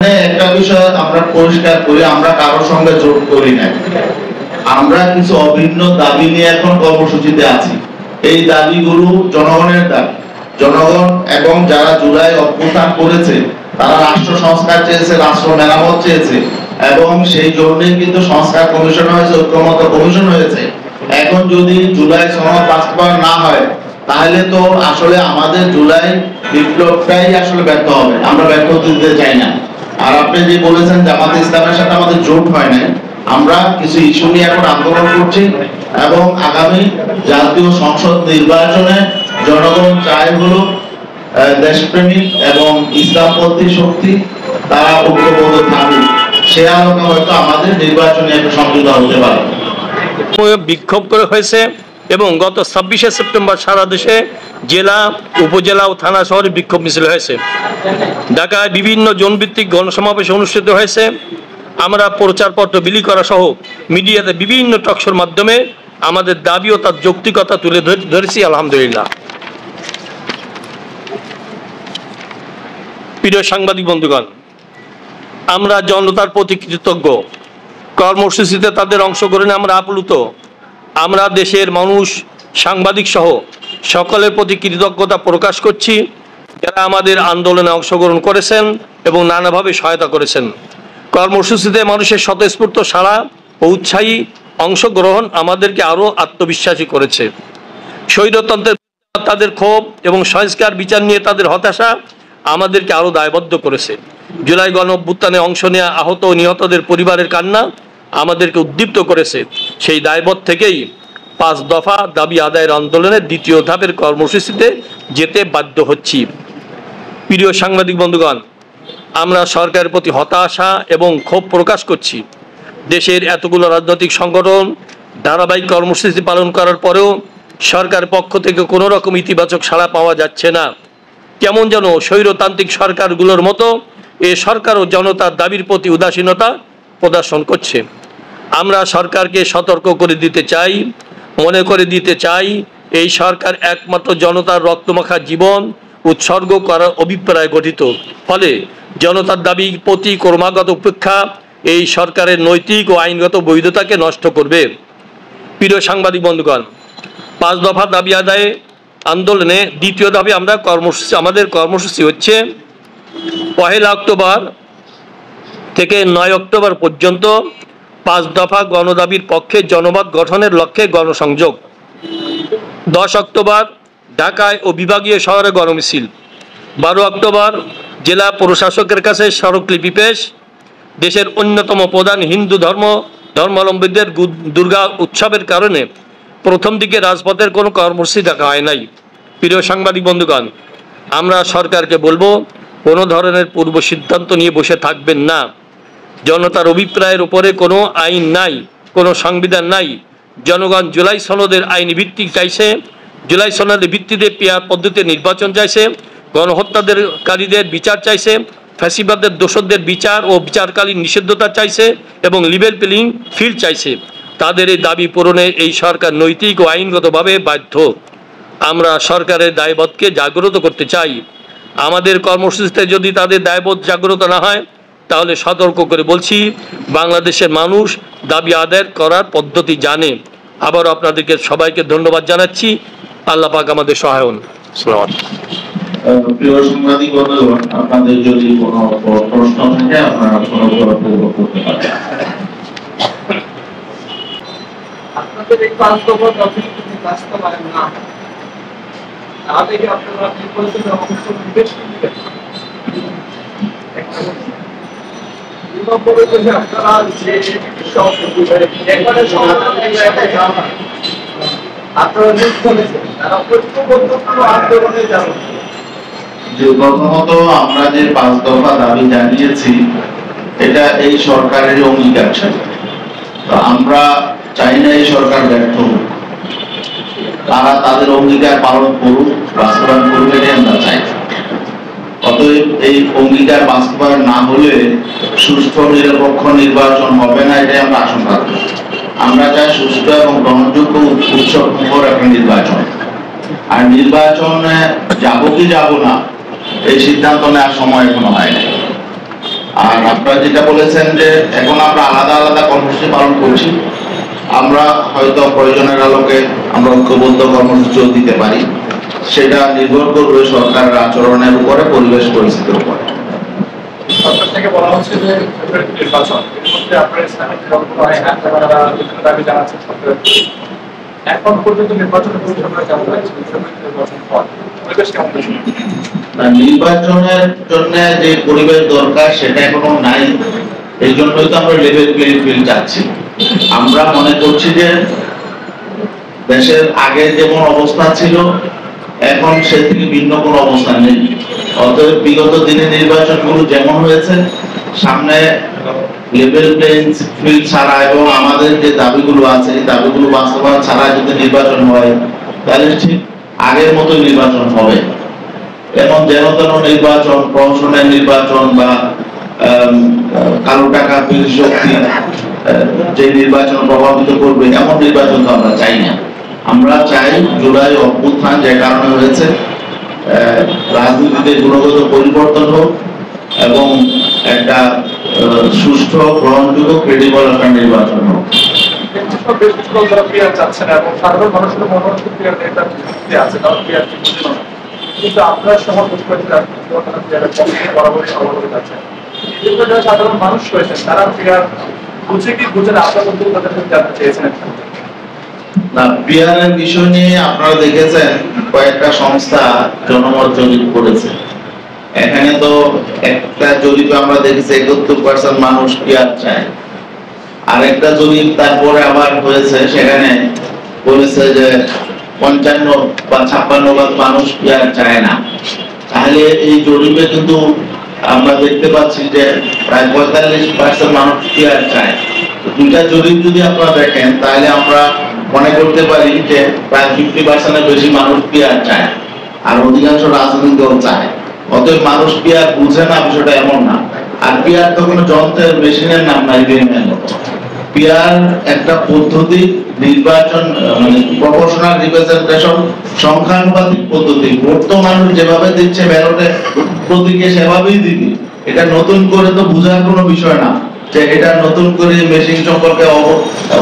এখানে একটা বিষয় আমরা পরিষ্কার করি, আমরা কারোর সঙ্গে জোট করি না। আমরা কিছু অভিন্ন দাবি নিয়ে এখন কর্মসূচিতে আছি। এই দাবিগুলো জনগণের দাবি। জনগণ এবং যারা জুলাই অভ্যুত্থান করেছে তারা রাষ্ট্র সংস্কার চেয়েছে, রাষ্ট্র মেরামত চেয়েছে, এবং সেই জন্যই কিন্তু সংস্কার কমিশন হয়েছে, ঐক্যমত্য কমিশন হয়েছে। এখন যদি জুলাই সনদ বাস্তবায়ন না হয় তাহলে তো আসলে আমাদের জুলাই বিপ্লবটাই আসলে ব্যর্থ হবে। আমরা ব্যর্থ দিতে চাই না। আর আপনি যে বলেছেন জামাতে ইসলামের সাথে আমাদের জোট হয় না, আমরা কিছু ইস্যু নিয়ে এখন আন্দোলন করছি এবং আগামী জাতীয় সংসদ নির্বাচনে জনগণ চায় হলো দেশপ্রেমিক এবং ইসলামপন্থী শক্তি তারা ঐক্যবদ্ধ থাকুক। সে আলোকে হয়তো আমাদের নির্বাচনে একটা সমঝোতা হতে পারে। বিক্ষোভ করে হয়েছে এবং গত 26শে সেপ্টেম্বর সারা দেশে জেলা, উপজেলা ও থানা শহরে বিক্ষোভ মিছিল হয়েছে। ঢাকায় বিভিন্ন জনভিত্তিক গণসমাবেশ অনুষ্ঠিত হয়েছে। আমরা প্রচারপত্র বিলি করা সহ মিডিয়াতে বিভিন্ন টকশোর মাধ্যমে আমাদের দাবি ও তার যৌক্তিকতা তুলে ধরেছি। আলহামদুলিল্লাহ। প্রিয় সাংবাদিক বন্ধুগণ, আমরা জনতার প্রতি কৃতজ্ঞ। কর্মসূচিতে তাদের অংশগ্রহণে আমরা আপ্লুত। আমরা দেশের মানুষ, সাংবাদিক সহ সকলের প্রতি কৃতজ্ঞতা প্রকাশ করছি যারা আমাদের আন্দোলনে অংশগ্রহণ করেছেন এবং নানাভাবে সহায়তা করেছেন। কর্মসূচিতে মানুষের স্বতঃস্ফূর্ত সাড়া ও উৎসাহী অংশগ্রহণ আমাদেরকে আরও আত্মবিশ্বাসী করেছে। স্বৈরতন্ত্রের তাদের ক্ষোভ এবং সংস্কার বিচার নিয়ে তাদের হতাশা আমাদেরকে আরও দায়বদ্ধ করেছে। জুলাই গণ অভ্যুত্থানে অংশ নেওয়া আহত ও নিহতদের পরিবারের কান্না আমাদেরকে উদ্দীপ্ত করেছে। সেই দায়বোধ থেকেই 5 দফা দাবি আদায়ের আন্দোলনের দ্বিতীয় ধাপের কর্মসূচিতে যেতে বাধ্য হচ্ছি। প্রিয় সাংবাদিক বন্ধুগণ, আমরা সরকারের প্রতি হতাশা এবং ক্ষোভ প্রকাশ করছি। দেশের এতগুলো রাজনৈতিক সংগঠন ধারাবাহিক কর্মসূচি পালন করার পরেও সরকারের পক্ষ থেকে কোনো রকম ইতিবাচক সাড়া পাওয়া যাচ্ছে না। কেমন যেন স্বৈরতান্ত্রিক সরকারগুলোর মতো এ সরকারও জনতার দাবির প্রতি উদাসীনতা প্রদর্শন করছে। আমরা সরকারকে সতর্ক করে দিতে চাই, মনে করে দিতে চাই, এই সরকার একমাত্র জনতার রক্তমাখা জীবন উৎসর্গ করার অভিপ্রায় গঠিত। ফলে জনতার দাবির প্রতি ক্রমাগত উপেক্ষা এই সরকারের নৈতিক ও আইনগত বৈধতাকে নষ্ট করবে। প্রিয় সাংবাদিক বন্ধুগণ, 5 দফা দাবি আদায়ে আন্দোলনে দ্বিতীয় ধাপে আমাদের কর্মসূচি হচ্ছে 1 অক্টোবর থেকে 9 অক্টোবর পর্যন্ত 5 দফা গণদাবির পক্ষে জনমত গঠনের লক্ষ্যে গণসংযোগ। 10 অক্টোবর ঢাকায় ও বিভাগীয় শহরে গণমিছিল। 12 অক্টোবর জেলা প্রশাসকের কাছে স্মারকলিপি পেশ। দেশের অন্যতম প্রধান হিন্দু ধর্মাবলম্বীদের দুর্গা উৎসবের কারণে প্রথম দিকে রাজপথের কোনো কর্মসূচি দেখা হয় নাই। প্রিয় সাংবাদিক বন্ধুগণ, আমরা সরকারকে বলবো, কোনো ধরনের পূর্ব সিদ্ধান্ত নিয়ে বসে থাকবেন না। জনতার অভিপ্রায়ের উপরে কোনো আইন নাই, কোনো সংবিধান নাই। জনগণ জুলাই সনদের আইনি ভিত্তি চাইছে, জুলাই সনদের ভিত্তিতে পেয়ার পদ্ধতিতে নির্বাচন চাইছে, গণহত্যাকারীদের বিচার চাইছে, ফ্যাসিবাদের দোষরদের বিচার ও বিচারকালীন নিষিদ্ধতা চাইছে এবং লেভেল প্লেইং ফিল্ড চাইছে। তাদের এই দাবি পূরণে এই সরকার নৈতিক ও আইনগতভাবে বাধ্য। আমরা সরকারের দায়বোধকে জাগ্রত করতে চাই। আমাদের কর্মসূচিতে যদি তাদের দায়বোধ জাগ্রত না হয় তাহলে সতর্ক করে বলছি, বাংলাদেশের মানুষ দাবি আদায় করার পদ্ধতি জানে। আবারও আপনাদেরকে সবাইকে ধন্যবাদ জানাচ্ছি। আল্লাহ পাক আমাদের সহায় হন। প্রিয় সাংবাদিক বন্ধুগণ, আপনাদের যদি কোনো প্রশ্ন থাকে আপনারা করতে পারেন। আপনাদের এই 5 দফা দাবি বাস্তবায়ন না তাহলে কি আপনারা কি বলছেন অবশ্য বিবেচ করবেন? আপনারা যে সব একবারে সমাধান একসাথে যাবেন, আপনারা নিজ করেছেন তারা ঐক্যবদ্ধ কোনো আন্দোলনে যাবেন। যে প্রথমত আমরা যে 5 দফা দাবি জানিয়েছি এটা এই সরকারের অঙ্গীকার ছিল। তো আমরা চাই না এই সরকার ব্যর্থ হোক, তারা তাদের অঙ্গীকার পালন করুক, বাস্তবায়ন করুক, এটাই আমরা চাই। অতএব এই অঙ্গীকার বাস্তবায়ন না হলে সুষ্ঠু নিরপেক্ষ নির্বাচন হবে না, এটাই আমরা আশঙ্কা করি। আমরা চাই সুষ্ঠু এবং গ্রহণযোগ্য উৎসবমুখর একটা নির্বাচন। আর নির্বাচনে যাব কি যাব না এই সিদ্ধান্ত নেওয়ার সময় এখনো হয়নি। আর আপনারা যেটা বলেছেন যে এখন আমরা আলাদা আলাদা কর্মসূচি পালন করছি, আমরা হয়তো প্রয়োজনের আলোকে আমরা ঐক্যবদ্ধ কর্মসূচিও দিতে পারি, সেটা নির্ভর করবে সরকারের আচরণের উপরে, পরিবেশ পরিস্থিতির উপরে। সরকার থেকে বলা হচ্ছে যে নির্বাচন, এর মধ্যে আপনার ইসলামিক দলগুলো দাবি জানাচ্ছেন সরকারের। এখন পর্যন্ত নির্বাচনের পরিকল্পনা কেমন হয়েছে? নির্বাচন পর পরিবেশ কেমন হয়েছে? নির্বাচনের জন্য যে পরিবেশ দরকার সেটা এখনো নাই, এই জন্যই তো আমরা লেভেল প্লেইং ফিল্ড চাচ্ছি। আমরা মনে করছি যে দেশের আগে যেমন অবস্থা ছিল এখন সে থেকে ভিন্ন কোনো অবস্থা নেই। অতএব বিগত দিনে নির্বাচনগুলো যেমন হয়েছে, সামনে লেভেল প্লেইং ফিল্ড ছাড়া এবং আমাদের যে দাবিগুলো আছে এই দাবিগুলো বাস্তবায়ন ছাড়া যদি নির্বাচন হয় তাহলে ঠিক আগের মতো নির্বাচন হবে। এমন যেন তেন নির্বাচন, প্রহসনের নির্বাচন বা কালো টাকা শক্তি যে নির্বাচন প্রভাবিত করবে এমন নির্বাচন তো আমরা চাই না। আমরা চাই জুলাই অভ্যুত্থান যে কারণে হয়েছে রাজনীতিতে গুণগত পরিবর্তন হোক এবং একটা সুষ্ঠু, গ্রহণযোগ্য, ক্রেডিবল একটা নির্বাচন হোক। বেশ কিছু দল যারা পিয়ার চাচ্ছে না এবং সাধারণ মানুষের মনোনয়ন পিয়ার নেতা আছে, তারা পিয়ার বুঝে না, কিন্তু আপনারা সমর্থন করেছেন পিয়ারের পক্ষে বরাবরই সভাপতি আছেন। এই জন্য যারা সাধারণ মানুষ রয়েছেন তারা পিয়ার বুঝে কি বুঝে না, আপনার মধ্যে তাদের জানতে চেয়েছেন। না, পিয়ারের বিষয় নিয়ে আপনারা দেখেছেন কয়েকটা সংস্থা জনমত জরিপ করেছে। এখানে তো একটা জরিপে আমরা দেখেছি 71% মানুষ পিয়ার চায়, আর একটা জরিপ তারপরে আবার হয়েছে, সেখানে বলেছে যে 55 বা 56% মানুষ পিয়ার চায় না। তাহলে এই জরিপে কিন্তু আমরা দেখতে পাচ্ছি যে প্রায় 45% মানুষ পিয়ার চায়। দুইটা জরিপ যদি আপনারা দেখেন তাহলে আমরা মনে করতে পারি যে প্রায় 50%-এর বেশি মানুষ পিয়ার চায়, আর অধিকাংশ রাজনৈতিক দল চায়। অতএব মানুষ পিয়ার বুঝে না বিষয়টা এমন না। আর পিয়ার তো কোনো যন্ত্রের, মেশিনের নাম নাই। পিয়ার একটা পদ্ধতি, নির্বাচন মানে প্রপোর্শনাল রিপ্রেজেন্টেশন, সংখ্যানুপাতিক পদ্ধতি। ভোট তো মানুষ যেভাবে দিচ্ছে ব্যালটে প্রতীকে সেভাবেই দিবে। এটা নতুন করে তো বোঝার কোনো বিষয় না যে এটা নতুন করে মেশিন সম্পর্কে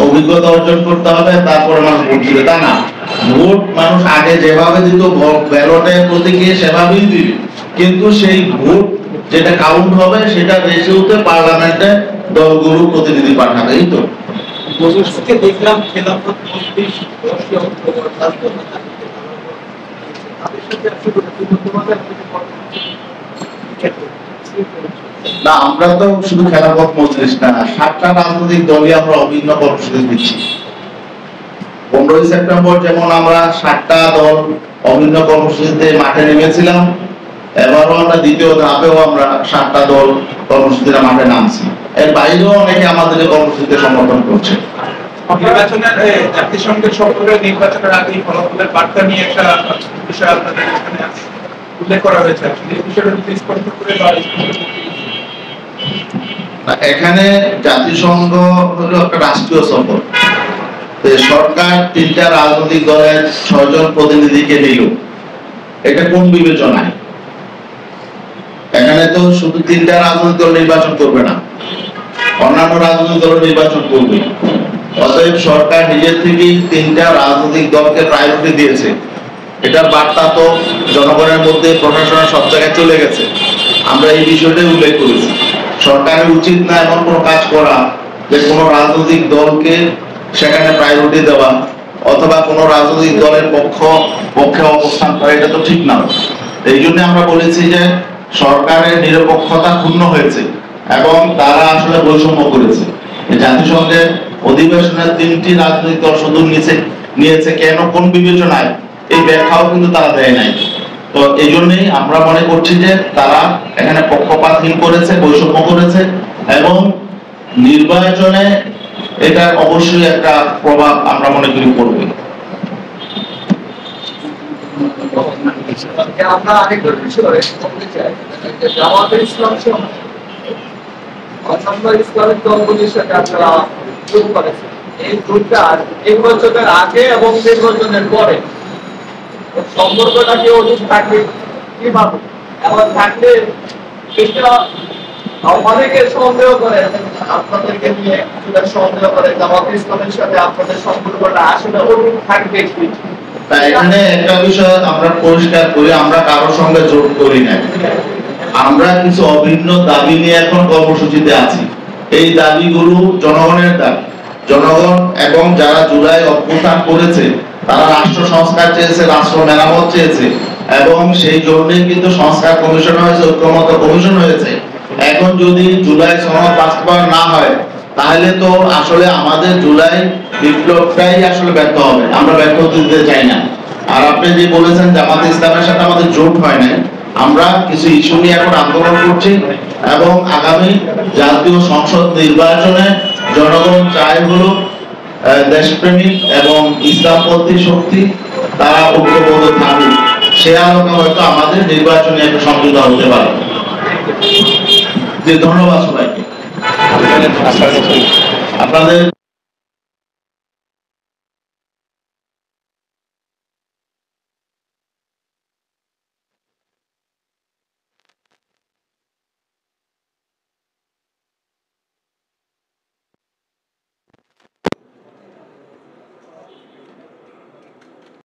অভিজ্ঞতা অর্জন করতে হবে তারপরে মানুষ ভোট দিবে, তা না। ভোট মানুষ আগে যেভাবে দিত ব্যালটে প্রতীকে সেভাবেই দিবে, কিন্তু সেই ভোট যেটা কাউন্ট হবে সেটা রেশিওতে পার্লামেন্টে দলগুলো প্রতিনিধি পাঠাবে। এই তো দেখলাম না, আমরা তো শুধু খেলাফত মজলিস না, 7টা রাজনৈতিক দলই আমরা অভিন্ন কর্মসূচি দিচ্ছি। 15ই সেপ্টেম্বর যেমন আমরা 7টা দল অভিন্ন কর্মসূচিতে মাঠে নেমেছিলাম, এবারও আমরা দ্বিতীয় ধাপেও আমরা 7টা দল কর্মসূচিতে মাঠে নামছি। এর বাইরেও অনেকে আমাদের কর্মসূচিতে সমর্থন করছে। নির্বাচনের জাতিসংঘের সম্পর্কে নির্বাচনের আগে ফলাফলের বার্তা নিয়ে একটা বিষয় আপনাদের এখানে উল্লেখ করা হয়েছে। এই বিষয়টা যদি স্পষ্ট করে এখানে জাতিসংঘ হলো একটা রাষ্ট্রীয় সফর। সরকার 3টা রাজনৈতিক দলের 6 জন প্রতিনিধিকে নিল, এটা কোন বিবেচনায়? এখানে তো শুধু 3টা রাজনৈতিক দল নির্বাচন করবে না, অন্যান্য রাজনৈতিক দল নির্বাচন করবে। অতএব সরকার নিজের থেকেই 3টা রাজনৈতিক দলকে প্রায়োরিটি দিয়েছে। এটার বার্তা তো জনগণের মধ্যে, প্রশাসনের সব জায়গায় চলে গেছে। আমরা এই বিষয়টাই উল্লেখ করেছি। সরকারের উচিত না এমন কোনো কাজ করা যে কোনো রাজনৈতিক দলকে সেখানে প্রায়োরিটি দেওয়া অথবা কোনো রাজনৈতিক দলের পক্ষে অবস্থান করা, এটা তো ঠিক না। এই জন্য আমরা বলেছি যে সরকারের নিরপেক্ষতা ক্ষুণ্ণ হয়েছে এবং তারা আসলে বৈষম্য করেছে। জাতিসংঘের অধিবেশনের 3টি রাজনৈতিক দল শুধু নিয়েছে কেন, কোন বিবেচনায়, এই ব্যাখ্যাও কিন্তু তারা দেয় নাই। তো এই জন্যই আমরা মনে করছি যে তারা এখানে পক্ষপাতহীন করেছে, বৈষম্য করেছে এবং নির্বাচনে এটা অবশ্যই একটা প্রভাব আমরা মনে করি পড়বে। আমরা আরেকটা বিষয় বলতে চাই, জামায়াতে ইসলামী অন্যান্য ইসলামিক দলগুলির সাথে আপনারা যোগ করেছেন। এই দুইটা নির্বাচনের আগে এবং নির্বাচনের পরে সম্পর্কটা কি অধিক থাকবে কিভাবে, এবার থাকলে এটা অনেকে সন্দেহ করে আপনাদেরকে নিয়ে সন্দেহ করে জামাত ইসলামের সাথে আপনাদের সম্পর্কটা আসলে ওরকম থাকবে কি? তাই এখানে একটা বিষয় আমরা পরিষ্কার করি, আমরা কারোর সঙ্গে জোট করি না। আমরা কিছু অভিন্ন দাবি নিয়ে এখন কর্মসূচিতে আছি। এই দাবিগুলো জনগণের দাবি। জনগণ এবং যারা জুলাই অভ্যুত্থান করেছে তারা রাষ্ট্র সংস্কার চেয়েছে, রাষ্ট্র মেরামত চেয়েছে এবং সেই জন্যই কিন্তু সংস্কার কমিশন হয়েছে, ঐক্যমত্য কমিশন হয়েছে। এখন যদি জুলাই সনদ বাস্তবায়ন না হয় তাহলে তো আসলে আমাদের জুলাই বিপ্লবটাই আসলে ব্যর্থ হবে। আমরা ব্যর্থ হতে দিতে চাই না। আর আপনি যে বলেছেন জামাত ইসলামের সাথে আমাদের জোট হয় না, আমরা কিছু ইস্যু নিয়ে এখন আন্দোলন করছি এবং আগামী জাতীয় সংসদ নির্বাচনে জনগণ চায় হলো দেশপ্রেমিক এবং ইসলামপন্থী শক্তি তারা ঐক্যবদ্ধ থাকুক। সে আলোকে হয়তো আমাদের নির্বাচনে একটা সমঝোতা হতে পারে। যে ধন্যবাদ সবাইকে। আপনাদের